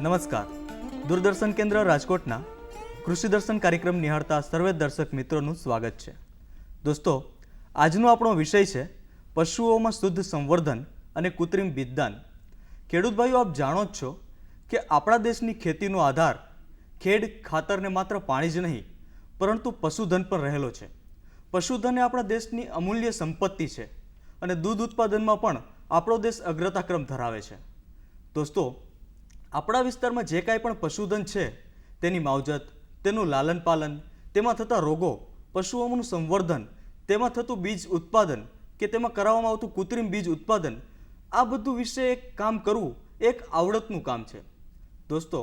નમસ્કાર. દૂરદર્શન કેન્દ્ર રાજકોટના કૃષિ દર્શન કાર્યક્રમ નિહાળતા સર્વે દર્શક મિત્રોનું સ્વાગત છે. દોસ્તો, આજનો આપણો વિષય છે પશુઓમાં શુદ્ધ સંવર્ધન અને કૃત્રિમ બીજદાન. ખેડૂત ભાઈઓ, આપ જાણો જ છો કે આપણા દેશની ખેતીનો આધાર ખેડ ખાતરને માત્ર પાણી જ નહીં પરંતુ પશુધન પર રહેલો છે. પશુધન એ આપણા દેશની અમૂલ્ય સંપત્તિ છે અને દૂધ ઉત્પાદનમાં પણ આપણો દેશ અગ્રતાક્રમ ધરાવે છે. દોસ્તો, આપણા વિસ્તારમાં જે કાંઈ પણ પશુધન છે તેની માવજત, તેનું લાલન પાલન, તેમાં થતા રોગો, પશુઓનું સંવર્ધન, તેમાં થતું બીજ ઉત્પાદન કે તેમાં કરાવવામાં આવતું કૃત્રિમ બીજ ઉત્પાદન, આ બધું વિશે એક કામ કરવું એક આવડતનું કામ છે. દોસ્તો,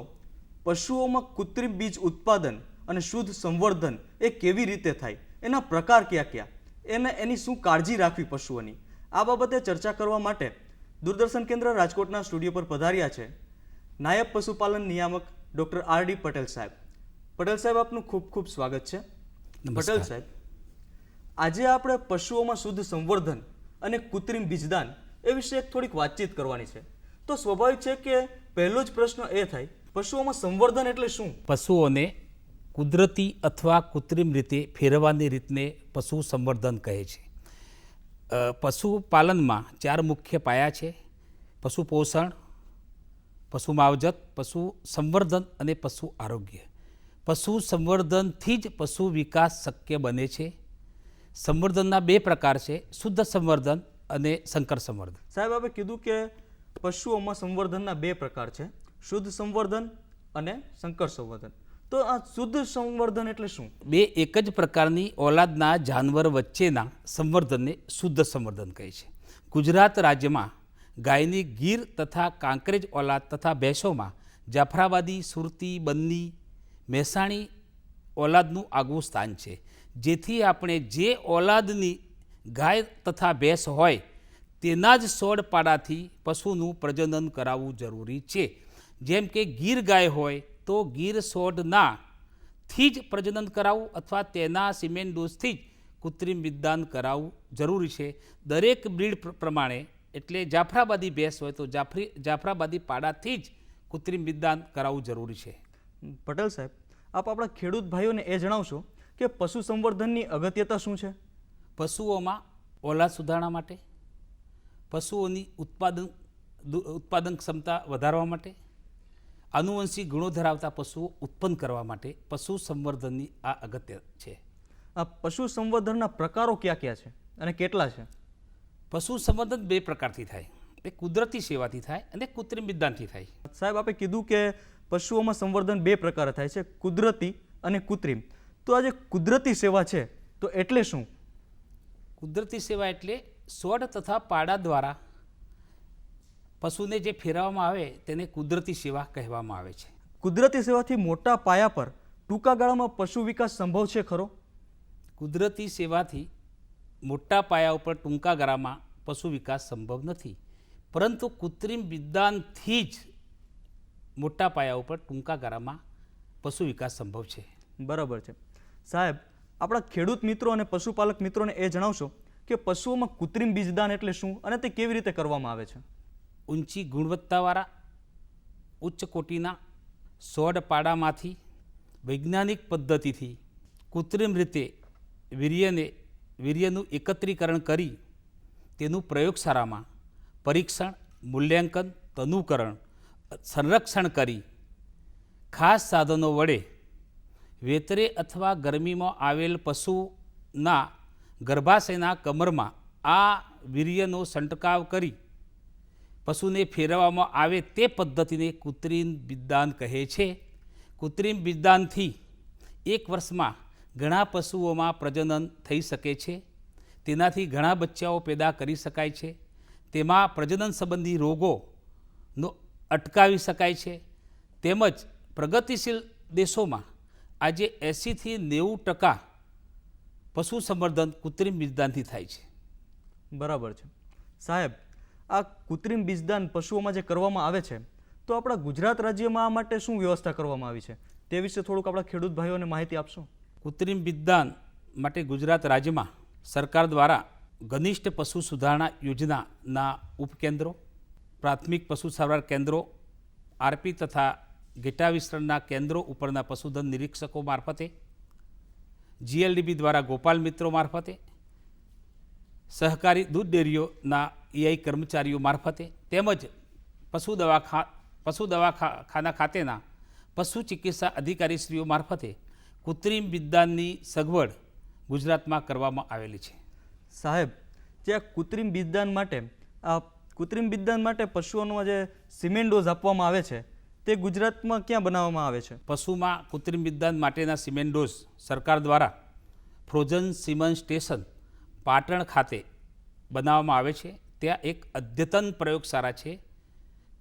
પશુઓમાં કૃત્રિમ બીજ ઉત્પાદન અને શુદ્ધ સંવર્ધન એ કેવી રીતે થાય, એના પ્રકાર કયા કયા, એની શું કાળજી રાખવી પશુઓની, આ બાબતે ચર્ચા કરવા માટે દૂરદર્શન કેન્દ્ર રાજકોટના સ્ટુડિયો પર પધાર્યા છે નાયબ પશુપાલન નિયામક ડૉક્ટર આર.ડી. પટેલ સાહેબ. પટેલ સાહેબ, આપનું ખૂબ ખૂબ સ્વાગત છે. પટેલ સાહેબ, આજે આપણે પશુઓમાં શુદ્ધ સંવર્ધન અને કૃત્રિમ બીજદાન એ વિશે થોડીક વાતચીત કરવાની છે. તો સ્વાભાવિક છે કે પહેલો જ પ્રશ્ન એ થાય, પશુઓમાં સંવર્ધન એટલે શું? પશુઓને કુદરતી અથવા કૃત્રિમ રીતે ફેરવવાની રીતને પશુ સંવર્ધન કહે છે. પશુપાલનમાં 4 મુખ્ય પાયા છે: પશુ પોષણ, પશુ માવજત, પશુ સંવર્ધન અને પશુ આરોગ્ય. પશુ સંવર્ધનથી જ પશુ વિકાસ શક્ય બને છે. સંવર્ધનના 2 પ્રકાર છે: શુદ્ધ સંવર્ધન અને સંકર સંવર્ધન. સાહેબ, આપણે કીધું કે પશુઓમાં સંવર્ધનના 2 પ્રકાર છે, શુદ્ધ સંવર્ધન અને સંકર સંવર્ધન. તો આ શુદ્ધ સંવર્ધન એટલે શું? 2 એક જ પ્રકારની ઓલાદના જાનવર વચ્ચેના સંવર્ધનને શુદ્ધ સંવર્ધન કહે છે. ગુજરાત રાજ્યમાં ગાયની ગીર તથા કાંકરેજ ઓલાદ તથા ભેંસોમાં જાફરાબાદી, સુરતી, બન્ની, મહેસાણી ઓલાદનું આગવું સ્થાન છે. જેથી આપણે જે ઓલાદની ગાય તથા ભેંસ હોય તેના જ સોડ પાડાથી પશુનું પ્રજનન કરાવવું જરૂરી છે. જેમ કે ગીર ગાય હોય તો ગીર સોડનાથી જ પ્રજનન કરાવવું અથવા તેના સિમેન્ટ ડોઝથી જ કૃત્રિમ બીજદાન કરાવવું જરૂરી છે. દરેક બ્રીડ પ્રમાણે, એટલે જાફરાબાદી ભેંસ હોય તો જાફરાબાદી પાડાથી જ કૃત્રિમ બીજદાન કરાવવું જરૂરી છે. પટેલ સાહેબ, આપ આપણા ખેડૂત ભાઈઓને એ જણાવશો કે પશુ સંવર્ધનની અગત્યતા શું છે? પશુઓમાં ઓલાદ સુધારણા માટે, પશુઓની ઉત્પાદન ક્ષમતા વધારવા માટે, આનુવંશિક ગુણો ધરાવતા પશુઓ ઉત્પન્ન કરવા માટે પશુ સંવર્ધનની આ અગત્ય છે. આ પશુ સંવર્ધનના પ્રકારો કયા કયા છે અને કેટલા છે? પશુ સંવર્ધન 2 પ્રકારથી થાય: એ કુદરતી સેવાથી થાય અને કૃત્રિમ બીજદાનથી થાય. સાહેબ, આપણે કીધું કે પશુઓમાં સંવર્ધન 2 પ્રકાર થાય છે, કુદરતી અને કૃત્રિમ. તો આ જે કુદરતી સેવા છે તો એટલે શું? કુદરતી સેવા એટલે સોડ તથા પાડા દ્વારા પશુને જે ફેરવવામાં આવે તેને કુદરતી સેવા કહેવામાં આવે છે. કુદરતી સેવાથી મોટા પાયા પર ટૂંકા ગાળામાં પશુ વિકાસ સંભવ છે ખરો? કુદરતી સેવાથી મોટા પાયા ઉપર ટૂંકા ગાળામાં પશુ વિકાસ સંભવ નથી, પરંતુ કૃત્રિમ બીજદાનથી જ મોટા પાયા ઉપર ટૂંકા ગાળામાં પશુ વિકાસ સંભવ છે. બરાબર છે. સાહેબ, આપણા ખેડૂત મિત્રો અને પશુપાલક મિત્રોને એ જણાવશો કે પશુઓમાં કૃત્રિમ બીજદાન એટલે શું અને તે કેવી રીતે કરવામાં આવે છે? ઊંચી ગુણવત્તાવાળા ઉચ્ચ કોટીના સોડ પાડામાંથી વૈજ્ઞાનિક પદ્ધતિથી કૃત્રિમ રીતે વીર્યનું એકત્રીકરણ કરી તેનું પ્રયોગશાળામાં પરીક્ષણ, મૂલ્યાંકન, તનુકરણ, સંરક્ષણ કરી ખાસ સાધનો વડે વેતરે અથવા ગરમીમાં આવેલ પશુના ગર્ભાશયના કમરમાં આ વીર્યનો છંટકાવ કરી પશુને ફેરવવામાં આવે તે પદ્ધતિને કૃત્રિમ બીજદાન કહે છે. કૃત્રિમ બીજદાનથી 1 વર્ષમાં ઘણા પશુઓમાં પ્રજનન થઈ શકે છે. તેનાથી ઘણા બચ્ચાઓ પેદા કરી શકાય છે. તેમાં પ્રજનન સંબંધી રોગોનો અટકાવી શકાય છે. તેમજ પ્રગતિશીલ દેશોમાં આજે 80થી 90% પશુ સંવર્ધન કૃત્રિમ બીજદાનથી થાય છે. બરાબર છે. સાહેબ, આ કૃત્રિમ બીજદાન પશુઓમાં જે કરવામાં આવે છે તો આપણા ગુજરાત રાજ્યમાં આ માટે શું વ્યવસ્થા કરવામાં આવી છે તે વિશે થોડુંક આપણા ખેડૂત ભાઈઓને માહિતી આપશો? કૃત્રિમ બીજદાન માટે ગુજરાત રાજ્યમાં સરકાર દ્વારા ઘનિષ્ઠ પશુ સુધારણા યોજનાના ઉપકેન્દ્રો, પ્રાથમિક પશુ સારવાર કેન્દ્રો, આરપી તથા ઘેટા વિસ્તરણના કેન્દ્રો ઉપરના પશુધન નિરીક્ષકો મારફતે, GLDB દ્વારા ગોપાલ મિત્રો મારફતે, સહકારી દૂધ ડેરીઓના EI કર્મચારીઓ મારફતે તેમજ પશુ દવાખાના ખાતેના પશુ ચિકિત્સા અધિકારીશ્રીઓ મારફતે કૃત્રિમ બીજદાનની સગવડ ગુજરાતમાં કરવામાં આવેલી છે. સાહેબ, જે આ કૃત્રિમ બીજદાન માટે પશુઓનો જે સિમેન્ટ ડોઝ આપવામાં આવે છે તે ગુજરાતમાં ક્યાં બનાવવામાં આવે છે? પશુમાં કૃત્રિમ બીજદાન માટેના સિમેન્ટ ડોઝ સરકાર દ્વારા ફ્રોઝન સિમન સ્ટેશન પાટણ ખાતે બનાવવામાં આવે છે. ત્યાં એક અદ્યતન પ્રયોગશાળા છે.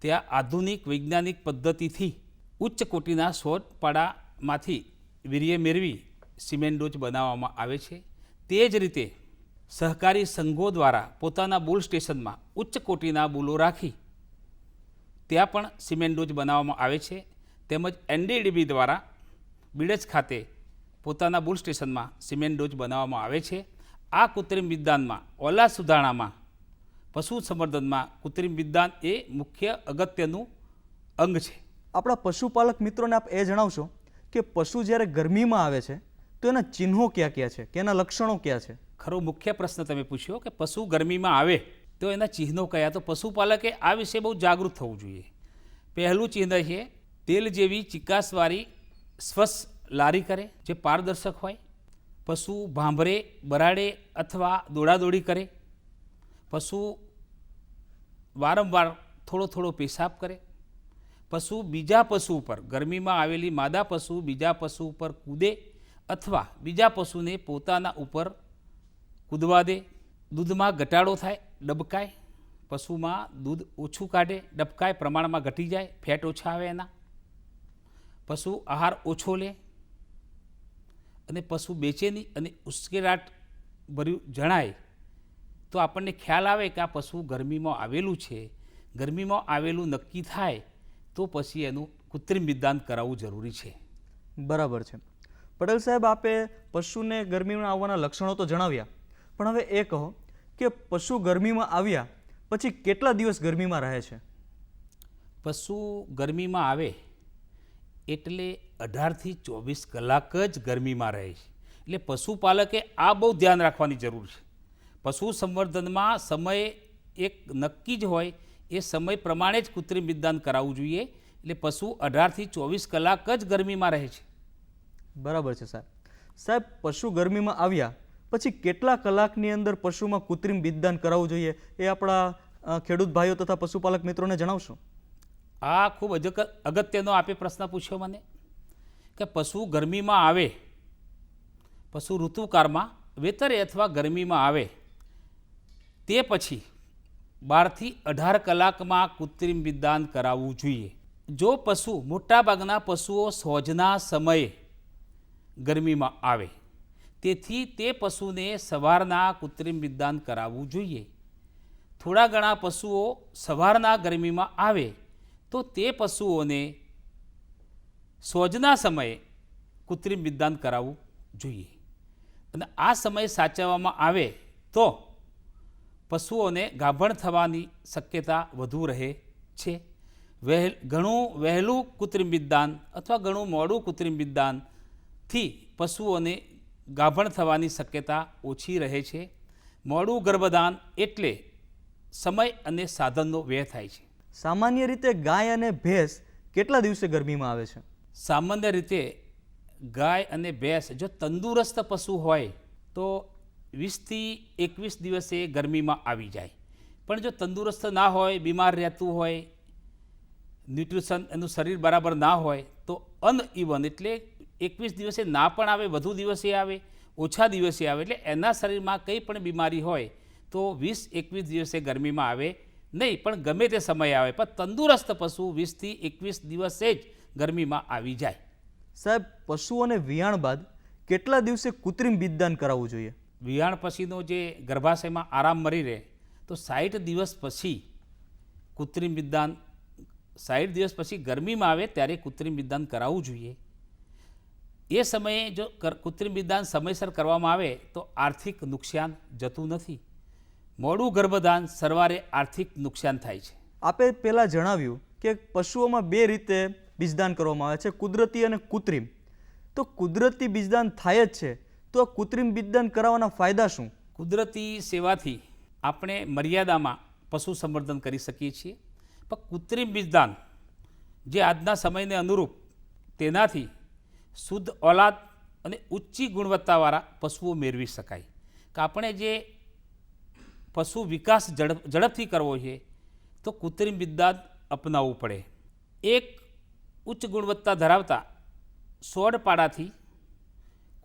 ત્યાં આધુનિક વૈજ્ઞાનિક પદ્ધતિથી ઉચ્ચ કોટીના સોટપાડામાંથી વીર્ય મેળવી સિમેન્ટ ડોઝ બનાવવામાં આવે છે. તે જ રીતે સહકારી સંઘો દ્વારા પોતાના બુલ સ્ટેશનમાં ઉચ્ચ કોટીના બુલો રાખી ત્યાં પણ સિમેન્ટ ડોઝ બનાવવામાં આવે છે. તેમજ NDDB દ્વારા બિડજ ખાતે પોતાના બુલ સ્ટેશનમાં સિમેન્ટ ડોઝ બનાવવામાં આવે છે. આ કૃત્રિમ બીજદાનમાં ઓલા સુધારણામાં પશુ સંવર્ધનમાં કૃત્રિમ બીજદાન એ મુખ્ય અગત્યનું અંગ છે. આપણા પશુપાલક મિત્રોને આપ એ જણાવશો કે પશુ જ્યારે ગરમીમાં આવે છે તો એના ચિહ્નો ક્યાં ક્યાં છે, કે એના લક્ષણો ક્યાં છે? ખરો મુખ્ય પ્રશ્ન તમે પૂછ્યો કે પશુ ગરમીમાં આવે તો એના ચિહ્નો કયા. તો પશુપાલકે આ વિશે બહુ જાગૃત થવું જોઈએ. પહેલું ચિહ્ન છે તેલ જેવી ચિકાસવાળી સ્વચ્છ લારી કરે જે પારદર્શક હોય. પશુ ભાંભરે, બરાડે અથવા દોડાદોડી કરે. પશુ વારંવાર થોડો પેશાબ કરે. પશુ બીજા પશુ ઉપર, ગરમીમાં આવેલી માદા પશુ બીજા પશુ ઉપર કૂદે અથવા બીજા પશુને પોતાના ઉપર કૂદવા દે. દૂધમાં ઘટાડો થાય, ડબકાય. પશુમાં દૂધ ઓછું કાઢે, ડબકાય, પ્રમાણમાં ઘટી જાય, ફેટ ઓછા આવે એના. પશુ આહાર ઓછો લે અને પશુ બેચેની અને ઉશ્કેરાટ ભર્યું જણાય તો આપણને ખ્યાલ આવે કે આ પશુ ગરમીમાં આવેલું છે. ગરમીમાં આવેલું નક્કી થાય તો પછી એનું કૃત્રિમ બીજદાન કરાવવું જરૂરી છે. બરાબર છે. પટેલ સાહેબ, આપે પશુને ગરમીમાં આવવાના લક્ષણો તો જણાવ્યા, પણ હવે એ કહો કે પશુ ગરમીમાં આવ્યા પછી કેટલા દિવસ ગરમીમાં રહે છે? પશુ ગરમીમાં આવે એટલે 18થી 24 કલાક જ ગરમીમાં રહે છે. એટલે પશુપાલકે આ બહુ ધ્યાન રાખવાની જરૂર છે. પશુ સંવર્ધનમાં સમય એક નક્કી જ હોય, એ સમય પ્રમાણે જ કૃત્રિમ બીજદાન કરાવવું જોઈએ. એટલે પશુ 18થી 24 કલાક જ ગરમીમાં રહે છે. બરાબર છે સાહેબ. સાહેબ, પશુ ગરમીમાં આવ્યા પછી કેટલા કલાકની અંદર પશુમાં કૃત્રિમ બીજદાન કરાવવું જોઈએ એ આપણા ખેડૂત ભાઈઓ તથા પશુપાલક મિત્રોને જણાવશો? આ ખૂબ અગત્યનો આપે પ્રશ્ન પૂછ્યો મને કે પશુ ગરમીમાં આવે, પશુ ઋતુકાળમાં વેતરે અથવા ગરમીમાં આવે તે પછી 12થી 18 કલાકમાં કૃત્રિમ બીજદાન કરાવવું જોઈએ. જો પશુ, મોટાભાગના પશુઓ સોજના સમયે ગરમીમાં આવે, તેથી તે પશુને સવારના કૃત્રિમ બીજદાન કરાવવું જોઈએ. થોડા ઘણા પશુઓ સવારના ગરમીમાં આવે તો તે પશુઓને સોજના સમયે કૃત્રિમ બીજદાન કરાવવું જોઈએ. અને આ સમય સાચવવામાં આવે તો પશુઓને ગાભણ થવાની શક્યતા વધુ રહે છે. ઘણું વહેલું કૃત્રિમ બીજદાન અથવા ઘણું મોડું કૃત્રિમ બીજદાનથી પશુઓને ગાભણ થવાની શક્યતા ઓછી રહે છે. મોડું ગર્ભદાન એટલે સમય અને સાધનનો વ્યય થાય છે. સામાન્ય રીતે ગાય અને ભેંસ કેટલા દિવસે ગરમીમાં આવે છે? સામાન્ય રીતે ગાય અને ભેંસ જો તંદુરસ્ત પશુ હોય તો 20થી 21 દિવસે ગરમીમાં આવી જાય. પણ જો તંદુરસ્ત ના હોય, બીમાર રહેતું હોય, ન્યુટ્રિશન એનું શરીર બરાબર ના હોય તો અનઇવન એટલે 21 દિવસે ના પણ આવે, વધુ દિવસે આવે, ઓછા દિવસે આવે. એટલે એના શરીરમાં કંઈ પણ બીમારી હોય તો 20-21 દિવસે ગરમીમાં આવે નહીં, પણ ગમે તે સમયે આવે. પણ તંદુરસ્ત પશુ 20થી 21 દિવસે જ ગરમીમાં આવી જાય. સાહેબ, પશુઓને વિયાણ બાદ કેટલા દિવસે કૃત્રિમ બીજદાન કરાવવું જોઈએ? વિયાણ પછીનો જે ગર્ભાશયમાં આરામ મળી રહે તો 60 દિવસ પછી કૃત્રિમ બીજદાન, 60 દિવસ પછી ગરમીમાં આવે ત્યારે કૃત્રિમ બીજદાન કરાવવું જોઈએ. એ સમયે જો કૃત્રિમ બીજદાન સમયસર કરવામાં આવે તો આર્થિક નુકસાન જતું નથી. મોડું ગર્ભદાન સરવારે આર્થિક નુકસાન થાય છે. આપે પહેલાં જણાવ્યું કે પશુઓમાં બે રીતે બીજદાન કરવામાં આવે છે, કુદરતી અને કૃત્રિમ. તો કુદરતી બીજદાન થાય જ છે, તો આ કૃત્રિમ બીજદાન કરાવવાના ફાયદા શું? કુદરતી સેવાથી આપણે મર્યાદામાં પશુ સંવર્ધન કરી શકીએ છીએ, પણ કૃત્રિમ બીજદાન જે આજના સમયને અનુરૂપ તેનાથી શુદ્ધ ઓલાદ અને ઊંચી ગુણવત્તાવાળા પશુઓ મેળવી શકાય. કે આપણે જે પશુ વિકાસ ઝડપથી કરવો છે તો કૃત્રિમ બીજદાન અપનાવવું પડે. એક ઉચ્ચ ગુણવત્તા ધરાવતા સોડ પાડાથી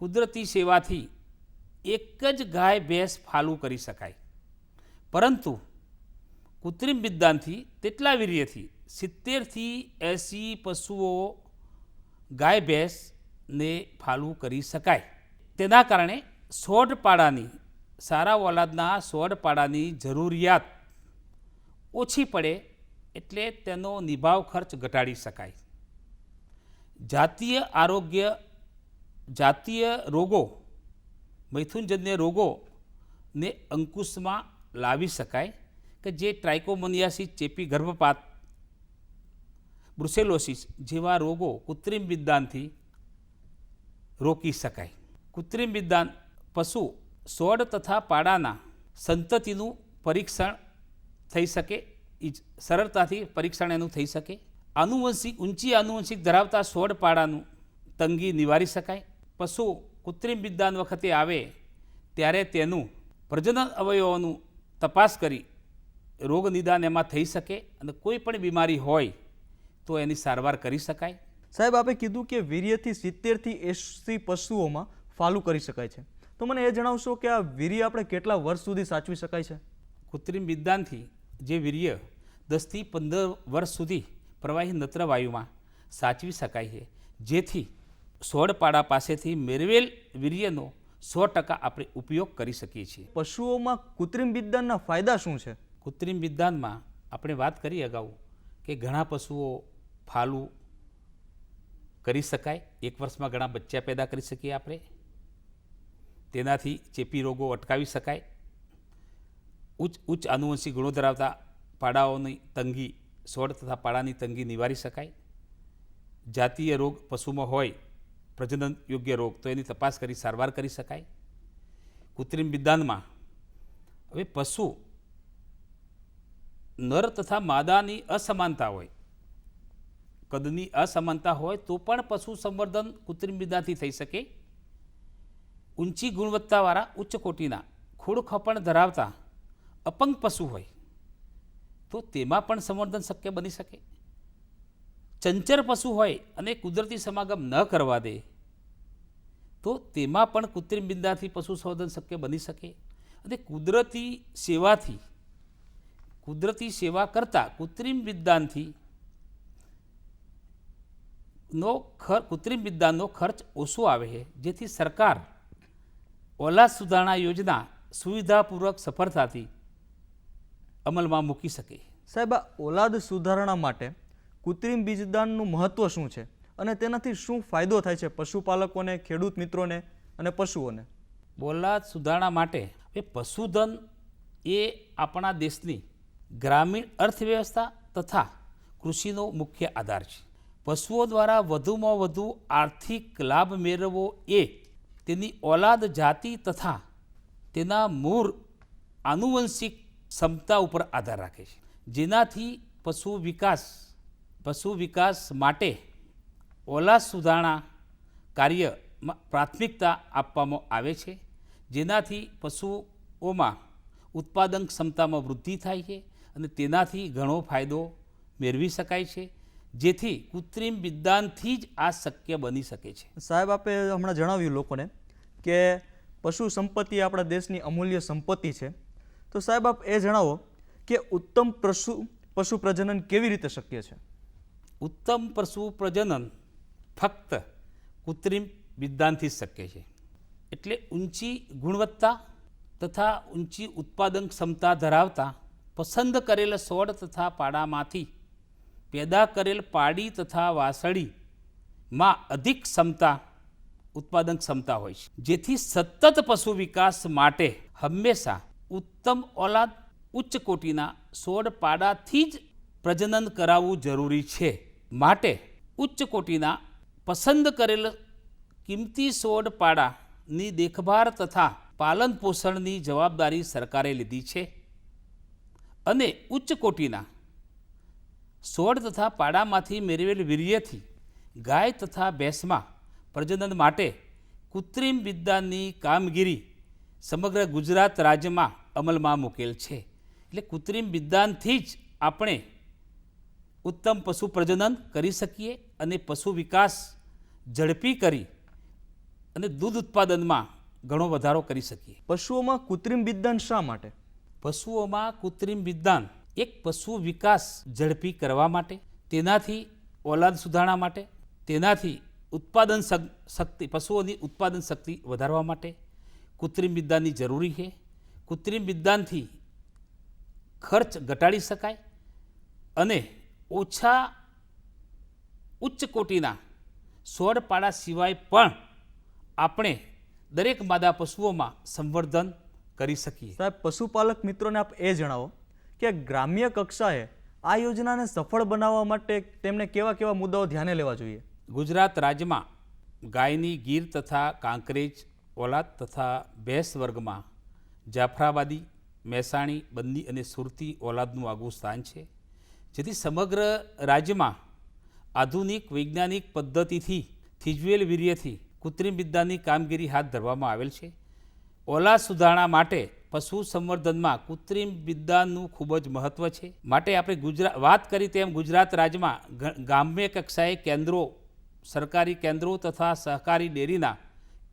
કુદરતી સેવાથી એક જ ગાય ભેંસ ફાલું કરી શકાય, પરંતુ કૃત્રિમ બીજદાનથી તેટલા વીર્યથી 70થી 80 પશુઓ ગાય ભેંસને ફાલું કરી શકાય. તેના કારણે સોડ પાડાની સારા ઓલાદના સોડ પાડાની જરૂરિયાત ઓછી પડે, એટલે તેનો નિભાવ ખર્ચ ઘટાડી શકાય. જાતીય રોગો, મૈથુનજન્ય રોગોને અંકુશમાં લાવી શકાય, કે જે ટ્રાઇકોમોનિયાસિસ, ચેપી ગર્ભપાત, બ્રુસેલોસિસ જેવા રોગો કૃત્રિમ બીજદાનથી રોકી શકાય. કૃત્રિમ બીજદાન પશુ સોડ તથા પાડાના સંતતિનું પરીક્ષણ થઈ શકે, સરળતાથી પરીક્ષણ એનું થઈ શકે. ઊંચી આનુવંશિક ધરાવતા સોડ પાડાનું તંગી નિવારી શકાય. પશુ કૃત્રિમ બીજદાન વખતે આવે ત્યારે તેનું પ્રજનન અવયવોનું તપાસ કરી રોગ નિદાન એમાં થઈ શકે, અને કોઈ પણ બીમારી હોય તો એની સારવાર કરી શકાય. સાહેબ, આપે કીધું કે વીર્યથી 70થી 80 પશુઓમાં ફાલું કરી શકાય છે, તો મને એ જણાવશો કે આ વીર્ય આપણે કેટલા વર્ષ સુધી સાચવી શકાય છે? કૃત્રિમ બીજદાનથી જે વીર્ય 10થી 15 વર્ષ સુધી પ્રવાહી નત્ર વાયુમાં સાચવી શકાય છે, જેથી સોડ પાડા પાસેથી મેળવેલ વીર્યનો 100% આપણે ઉપયોગ કરી શકીએ છીએ. પશુઓમાં કૃત્રિમ બીજદાનના ફાયદા શું છે? કૃત્રિમ બીજદાનમાં આપણે વાત કરી અગાઉ કે ઘણા પશુઓ ફાલું કરી શકાય, એક વર્ષમાં ઘણા બચ્ચા પેદા કરી શકીએ આપણે, તેનાથી ચેપી રોગો અટકાવી શકાય. ઉચ્ચ આનુવંશિક ગુણો ધરાવતા પાડાઓની તંગી, સોડ તથા પાડાની તંગી નિવારી શકાય. જાતીય રોગ પશુમાં હોય, પ્રજનન યોગ્ય રોગ, તો એની તપાસ કરી સારવાર કરી શકાય. કૃત્રિમ બીજદાનમાં હવે પશુ નર તથા માદાની અસમાનતા હોય, કદની અસમાનતા હોય તો પણ પશુ સંવર્ધન કૃત્રિમ બીજદાનથી થઈ શકે. ઊંચી ગુણવત્તાવાળા ઉચ્ચ કોટીના ખોડ ખપણ ધરાવતા અપંગ પશુ હોય તો તેમાં પણ સંવર્ધન શક્ય બની શકે. ચંચર પશુ હોય અને કુદરતી સમાગમ ન કરવા દે તો તેમાં પણ કૃત્રિમ બીજદાનથી પશુ સંવર્ધન શક્ય બની શકે. અને કુદરતી સેવા કરતાં કૃત્રિમ બીજદાનથી કૃત્રિમ બીજદાનનો ખર્ચ ઓછો આવે છે, જેથી સરકાર ઓલાદ સુધારણા યોજના સુવિધાપૂર્વક સફળતાથી અમલમાં મૂકી શકે. સાહેબ, આ ઓલાદ સુધારણા માટે કૃત્રિમ બીજદાનનું મહત્વ શું છે અને તેનાથી શું ફાયદો થાય છે પશુપાલકોને, ખેડૂત મિત્રોને અને પશુઓને? ઓલાદ સુધારણા માટે પશુધન એ આપણા દેશની ગ્રામીણ અર્થવ્યવસ્થા તથા કૃષિનો મુખ્ય આધાર છે. પશુઓ દ્વારા વધુમાં વધુ આર્થિક લાભ મેળવવો એ તેની ઓલાદ જાતિ તથા તેના મૂળ આનુવંશિક ક્ષમતા ઉપર આધાર રાખે છે, જેનાથી પશુ વિકાસ માટે ઓલાદ સુધારણા કાર્યમાં પ્રાથમિકતા આપવામાં આવે છે, જેનાથી પશુઓમાં ઉત્પાદન ક્ષમતામાં વૃદ્ધિ થાય છે અને તેનાથી ઘણો ફાયદો મેળવી શકાય છે, જેથી કૃત્રિમ બીજદાનથી જ આ શક્ય બની શકે છે. સાહેબ, આપે હમણાં જણાવ્યું લોકોને કે પશુ સંપત્તિ આપણા દેશની અમૂલ્ય સંપત્તિ છે, તો સાહેબ આપ એ જણાવો કે ઉત્તમ પશુ પ્રજનન કેવી રીતે શક્ય છે? ઉત્તમ પશુ પ્રજનન ફક્ત કૃત્રિમ બીજદાનથી જ શક્ય છે. એટલે ઊંચી ગુણવત્તા તથા ઊંચી ઉત્પાદન ક્ષમતા ધરાવતા પસંદ કરેલ સોડ તથા પાડામાંથી પેદા કરેલ પાડી તથા વાસળીમાં અધિક ઉત્પાદન ક્ષમતા હોય છે, જેથી સતત પશુ વિકાસ માટે હંમેશા ઉત્તમ ઓલાદ ઉચ્ચ કોટીના સોડ પાડાથી જ પ્રજનન કરાવવું જરૂરી છે. માટે ઉચ્ચ કોટીના પસંદ કરેલ કિંમતી છોડ પાડાની દેખભાળ તથા પાલન પોષણની જવાબદારી સરકારે લીધી છે અને ઉચ્ચ કોટીના છોડ તથા પાડામાંથી મેળવેલ વીર્યથી ગાય તથા ભેંસમાં પ્રજનન માટે કૃત્રિમ વિદ્યાની કામગીરી સમગ્ર ગુજરાત રાજ્યમાં અમલમાં મૂકેલ છે. એટલે કૃત્રિમ વિદ્યાનથી જ આપણે ઉત્તમ પશુ પ્રજનન કરી શકીએ અને પશુ વિકાસ ઝડપી કરી અને દૂધ ઉત્પાદનમાં ઘણો વધારો કરી શકીએ. પશુઓમાં કૃત્રિમ વિદ્યાન શા માટે? પશુઓમાં કૃત્રિમ વિદ્યાન એક પશુ વિકાસ ઝડપી કરવા માટે, તેનાથી ઓલાદ સુધારણા માટે, તેનાથી ઉત્પાદન શક્તિ પશુઓની ઉત્પાદન શક્તિ વધારવા માટે કૃત્રિમ વિદ્યાની જરૂરી છે. કૃત્રિમ વિદ્યાનથી ખર્ચ ઘટાડી શકાય અને ઓછા ઉચ્ચ કોટીના છોડ પાડા સિવાય પણ આપણે દરેક માદા પશુઓમાં સંવર્ધન કરી શકીએ. સાહેબ, પશુપાલક મિત્રોને આપ એ જણાવો કે ગ્રામ્ય કક્ષાએ આ યોજનાને સફળ બનાવવા માટે તેમને કેવા કેવા મુદ્દાઓ ધ્યાને લેવા જોઈએ? ગુજરાત રાજ્યમાં ગાયની ગીર તથા કાંકરેજ ઓલાદ તથા ભેંસ વર્ગમાં જાફરાબાદી, મહેસાણી, બંદી અને સુરતી ઓલાદનું આગવું સ્થાન છે, જેથી સમગ્ર રાજ્યમાં આધુનિક વૈજ્ઞાનિક પદ્ધતિથી થીજવેલ વીર્યથી કૃત્રિમ વિદ્યાની કામગીરી હાથ ધરવામાં આવેલ છે. ઓલાદ સુધારણા માટે પશુ સંવર્ધનમાં કૃત્રિમ વિદ્યાનું ખૂબ જ મહત્ત્વ છે. માટે આપણે વાત કરી તેમ ગુજરાત રાજ્યમાં ગ્રામ્ય કક્ષાએ કેન્દ્રો, સરકારી કેન્દ્રો તથા સહકારી ડેરીના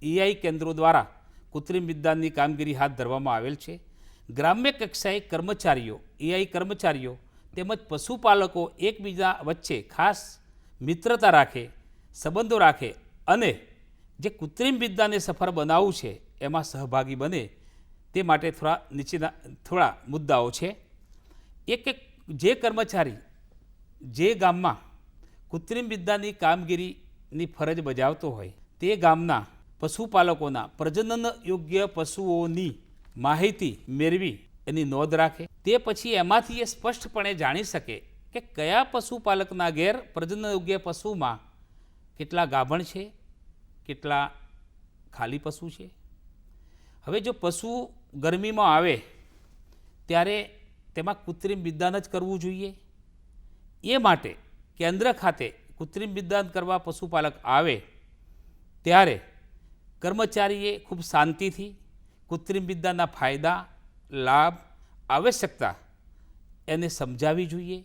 EI કેન્દ્રો દ્વારા કૃત્રિમ વિદ્યાની કામગીરી હાથ ધરવામાં આવેલ છે. ગ્રામ્ય કક્ષાએ કર્મચારીઓ, EI કર્મચારીઓ તેમજ પશુપાલકો એકબીજા વચ્ચે ખાસ મિત્રતા રાખે, સંબંધો રાખે અને જે કૃત્રિમ વિદ્યાને સફળ બનાવવું છે એમાં સહભાગી બને તે માટે થોડા મુદ્દાઓ છે. એક જે કર્મચારી જે ગામમાં કૃત્રિમ વિદ્યાની કામગીરીની ફરજ બજાવતો હોય તે ગામના પશુપાલકોના પ્રજનન યોગ્ય પશુઓની માહિતી મેળવી એની નોંધ રાખે. તે પછી એમાંથી એ સ્પષ્ટપણે જાણી શકે કે કયા પશુપાલકના ઘેર પ્રજનન યોગ્ય પશુમાં કેટલા ગાભણ છે, કેટલા ખાલી પશુ છે. હવે જો પશુ ગરમીમાં આવે ત્યારે તેમાં કૃત્રિમ વિદ્યાન જ કરવું જોઈએ. એ માટે કેન્દ્ર ખાતે કૃત્રિમ વિદ્યાન કરવા પશુપાલક આવે ત્યારે કર્મચારીએ ખૂબ શાંતિથી કૃત્રિમ વિદ્યાના ફાયદા, લાભ, આવશ્યકતા એને સમજાવવી જોઈએ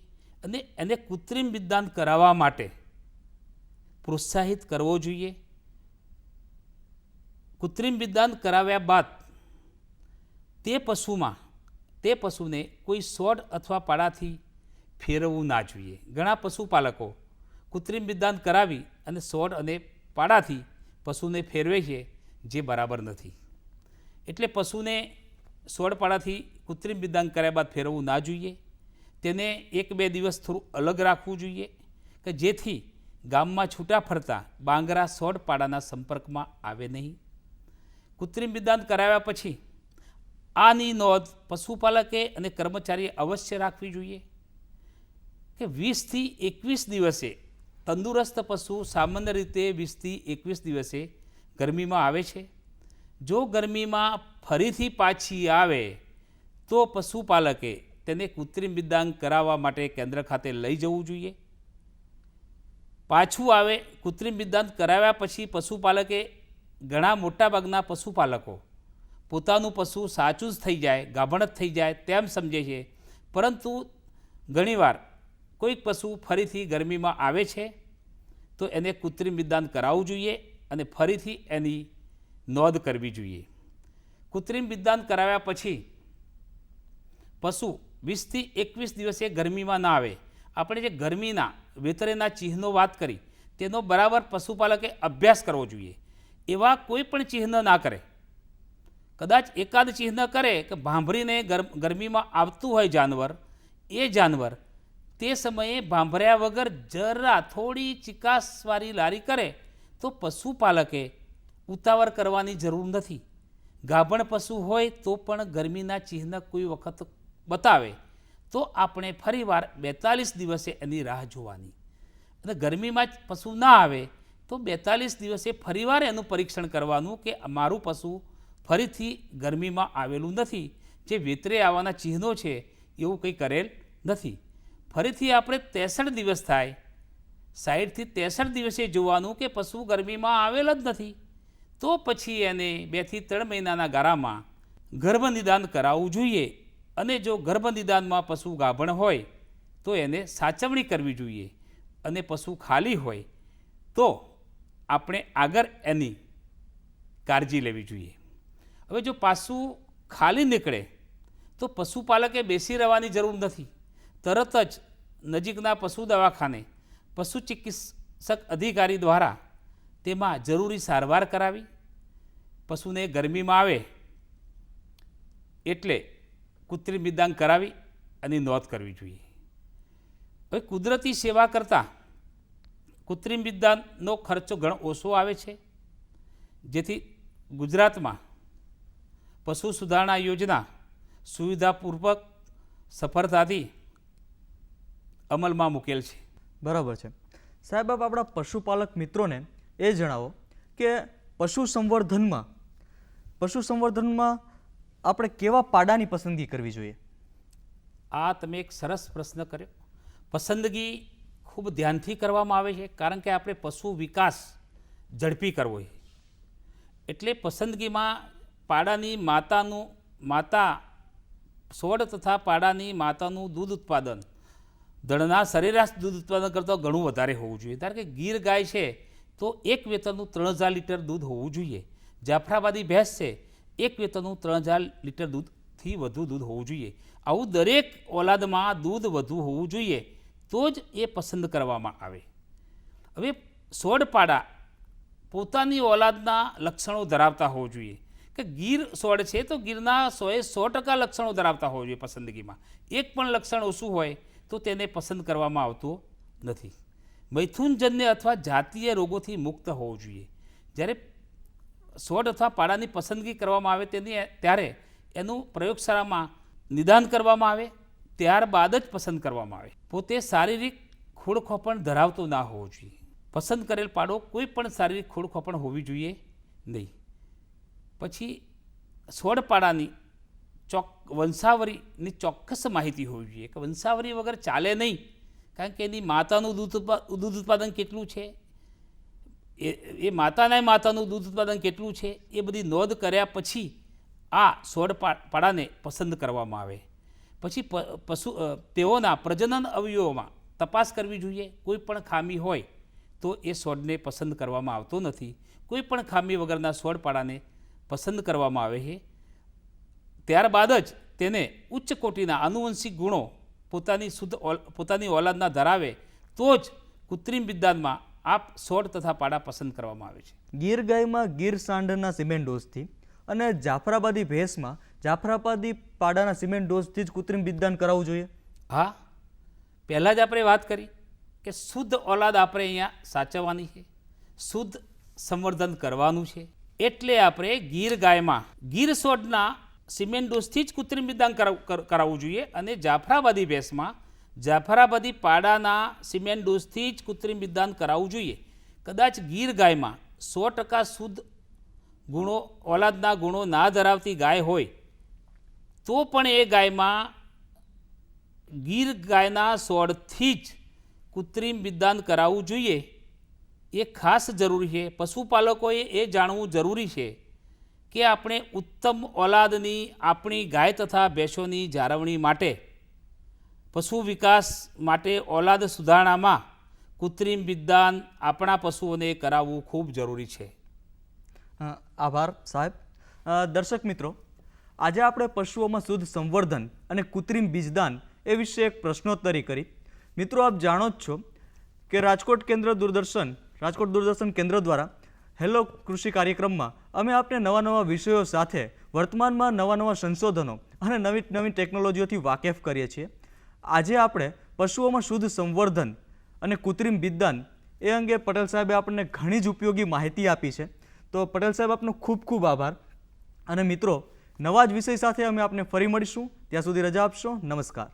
અને એને કૃત્રિમ વિદ્યાન કરાવવા માટે પ્રોત્સાહિત કરવો જોઈએ. કૃત્રિમ વિદ્યાન કરાવ્યા બાદ તે પશુને કોઈ છોડ અથવા પાડાથી ફેરવવું ના જોઈએ. ઘણા પશુપાલકો કૃત્રિમ વિદ્યાન કરાવી અને છોડ અને પાડાથી પશુને ફેરવે છે, જે બરાબર નથી. એટલે પશુને છોડ પાડાથી કૃત્રિમ વિદ્યાન કર્યા બાદ ફેરવવું ના જોઈએ. તેને 1-2 દિવસ થોડું અલગ રાખવું જોઈએ કે જેથી ગામમાં છૂટા ફરતા બાંગરા છોડ પાડાના સંપર્કમાં આવે નહીં. કૃત્રિમ વિદ્યાન કરાવ્યા પછી આની નોંધ પશુપાલકે અને કર્મચારીએ અવશ્ય રાખવી જોઈએ કે 20થી 21 દિવસે તંદુરસ્ત પશુ સામાન્ય રીતે 20થી 21 દિવસે ગરમીમાં આવે છે. જો ગરમીમાં ફરીથી પાછી આવે તો પશુપાલકે તેને કૃત્રિમ વિદ્યાન કરાવવા માટે કેન્દ્ર ખાતે લઈ જવું જોઈએ. પાછું આવે કૃત્રિમ વિદ્યાન કરાવ્યા પછી પશુપાલકે, ઘણા મોટાભાગના પશુપાલકો પોતાનું પશુ સાચું જ થઈ જાય, ગાભણ જ થઈ જાય તેમ સમજે છે, પરંતુ ઘણીવાર કોઈક પશુ ફરીથી ગરમીમાં આવે છે તો એને કૃત્રિમ વિદ્યાન કરાવવું જોઈએ અને ફરીથી એની નોંધ કરવી જોઈએ. કૃત્રિમ વિદ્યાન કરાવ્યા પછી પશુ 20થી 21 દિવસે ગરમીમાં ના આવે. આપણે જે ગરમીના વેતરેના ચિહ્નો વાત કરી તેનો બરાબર પશુપાલકે અભ્યાસ કરવો જોઈએ. એવા કોઈ પણ ચિહ્ન ના કરે. કદાચ એકાદ ચિહ્ન કરે કે ભાંભરીને ગરમીમાં આવતું હોય જાનવર, એ જાનવર તે સમયે ભાંભર્યા વગર જરા થોડી ચિકાસવાળી લારી કરે તો પશુપાલકે ઉતાવળ કરવાની જરૂર નથી. ગાભણ પશુ હોય તો પણ ગરમીના ચિહ્ન કોઈ વખત બતાવે તો આપણે ફરીવાર 42 દિવસે એની રાહ જોવાની અને ગરમીમાં જ પશુ ના આવે તો 42 દિવસે ફરીવાર એનું પરીક્ષણ કરવાનું કે મારું પશુ ફરીથી ગરમીમાં આવેલું નથી, જે વેતરે આવવાના ચિહ્નો છે એવું કંઈ કરેલ નથી. ફરીથી આપણે 63 દિવસ થાય, 60 થી 63 દિવસે જોવાનું કે પશુ ગરમીમાં આવેલ જ નથી, તો પછી એને 2 થી 3 મહિનાના ગાળામાં ગર્ભનિદાન કરાવવું જોઈએ. અને જો ગર્ભનિદાનમાં પશુ ગાભણ હોય તો એને સાચવણી કરવી જોઈએ, અને પશુ ખાલી હોય તો આપણે આગળ એની કાળજી લેવી જોઈએ. હવે જો પાછું ખાલી નીકળે તો પશુપાલકે બેસી રહેવાની જરૂર નથી. તરત જ નજીકના પશુ દવાખાને પશુ ચિકિત્સક અધિકારી દ્વારા તેમાં જરૂરી સારવાર કરાવી પશુને ગરમીમાં આવે એટલે કૃત્રિમ બિદાન કરાવી અને નોંધ કરવી જોઈએ. હવે કુદરતી સેવા કરતાં કૃત્રિમ બિદાનનો ખર્ચો ઘણો ઓછો આવે છે, જેથી ગુજરાતમાં પશુ સુધારણા યોજના સુવિધાપૂર્વક સફળતાથી અમલમાં મૂકેલ છે. બરાબર છે સાહેબ. આપ આપણા પશુપાલક મિત્રોને એ જણાવો કે પશુ સંવર્ધનમાં આપણે કેવા પાડાની પસંદગી કરવી જોઈએ? આ તમે એક સરસ પ્રશ્ન કર્યો. પસંદગી ખૂબ ધ્યાનથી કરવામાં આવે છે, કારણ કે આપણે પશુ વિકાસ ઝડપી કરવો છે. એટલે પસંદગીમાં પાડાની માતા છોડ તથા પાડાની માતાનું દૂધ ઉત્પાદન દળના સરેરાશ દૂધ ઉત્પાદન કરતાં ઘણું વધારે હોવું જોઈએ. ધારો કે ગીર ગાય છે તો એક વેતરનું 3000 લીટર દૂધ હોવું જોઈએ. જાફરાબાદી ભેંસ છે, એક વેતરનું 3000 લીટર દૂધથી વધુ દૂધ હોવું જોઈએ. આવું દરેક ઓલાદમાં દૂધ વધુ હોવું જોઈએ તો જ એ પસંદ કરવામાં આવે. હવે છોડ પાડા પોતાની ઓલાદના લક્ષણો ધરાવતા હોવું જોઈએ. કે ગીર છોડ છે તો ગીરના 100% લક્ષણો ધરાવતા હોવું જોઈએ. પસંદગીમાં એક પણ લક્ષણ ઓછું હોય તો તેને પસંદ કરવામાં આવતું નથી. મૈથુનજન્ય અથવા જાતીય રોગોથી મુક્ત હોવું જોઈએ. જ્યારે છોડ અથવા પાડાની પસંદગી કરવામાં આવે ત્યારે એનું પ્રયોગશાળામાં નિદાન કરવામાં આવે, ત્યારબાદ જ પસંદ કરવામાં આવે. પોતે શારીરિક ખોડખોપણ ધરાવતો ના હોવો જોઈએ. પસંદ કરેલ પાડો કોઈ પણ શારીરિક ખોડખોપણ હોવી જોઈએ નહીં. પછી છોડ પાડાની વંશાવળીની ચોક્કસ માહિતી હોવી જોઈએ, કે વંશાવળી વગર ચાલે નહીં. કારણ કે એની માતાનું દૂધ ઉત્પાદન કેટલું છે, એ માતાનું દૂધ ઉત્પાદન કેટલું છે, એ બધી નોંધ કર્યા પછી આ છોડ પાડાને પસંદ કરવામાં આવે. પછી તેઓના પ્રજનન અવયવોમાં તપાસ કરવી જોઈએ. કોઈ પણ ખામી હોય તો એ છોડને પસંદ કરવામાં આવતો નથી. કોઈ પણ ખામી વગરના છોડ પાડાને પસંદ કરવામાં આવે છે. ત્યારબાદ જ તેને ઉચ્ચ કોટીના આનુવંશિક ગુણો પોતાની ઓલાદના ધરાવે તો જ કૃત્રિમ બિદાનમાં આ છોડ તથા પાડા પસંદ કરવામાં આવે છે. ગીર ગાયમાં ગીર સાંઢના સિમેન્ટ ડોઝથી અને જાફરાબાદી ભેંસમાં જાફરાબાદી પાડાના સિમેન્ટ ડોઝથી જ કૃત્રિમ બિદાન કરાવવું જોઈએ? હા, પહેલાં જ આપણે વાત કરી કે શુદ્ધ ઓલાદ આપણે અહીંયા સાચવવાની છે, શુદ્ધ સંવર્ધન કરવાનું છે. એટલે આપણે ગીર ગાયમાં ગીર છોડના સિમેન્ટ ડોઝથી જ કૃત્રિમ બિદાન કરાવવું જોઈએ, અને જાફરાબાદી ભેંસમાં જાફરાબાદી પાડાના સિમેન્ટ ડોઝથી જ કૃત્રિમ બિદાન કરાવવું જોઈએ. કદાચ ગીર ગાયમાં 100% શુદ્ધ ઓલાદના ગુણો ના ધરાવતી ગાય હોય તો પણ એ ગાયમાં ગીર ગાયના છોડથી જ કૃત્રિમ બિદાન કરાવવું જોઈએ. એ ખાસ જરૂરી છે. પશુપાલકોએ એ જાણવું જરૂરી છે કે આપણે ઉત્તમ ઓલાદની આપણી ગાય તથા ભેંસોની જાળવણી માટે, પશુ વિકાસ માટે ઓલાદ સુધારણામાં કૃત્રિમ બિદાન આપણા પશુઓને કરાવવું ખૂબ જરૂરી છે. આભાર સાહેબ. દર્શક મિત્રો, આજે આપણે પશુઓમાં શુદ્ધ સંવર્ધન અને કૃત્રિમ બીજદાન એ વિશે એક પ્રશ્નોત્તરી કરી. મિત્રો, આપ જાણો જ છો કે રાજકોટ દૂરદર્શન કેન્દ્ર દ્વારા હેલો કૃષિ કાર્યક્રમમાં અમે આપને નવા વિષયો સાથે વર્તમાનમાં નવા સંશોધનો અને નવી ટેકનોલોજીઓથી વાકેફ કરીએ છીએ. આજે આપણે પશુઓમાં શુદ્ધ સંવર્ધન અને કૃત્રિમ બિદાન એ અંગે પટેલ સાહેબે આપણને ઘણી જ ઉપયોગી માહિતી આપી છે. તો પટેલ સાહેબ, આપનો ખૂબ ખૂબ આભાર. અને મિત્રો, નવા જ વિષય સાથે અમે આપને ફરી મળીશું. ત્યાં સુધી રજા આપશો. નમસ્કાર.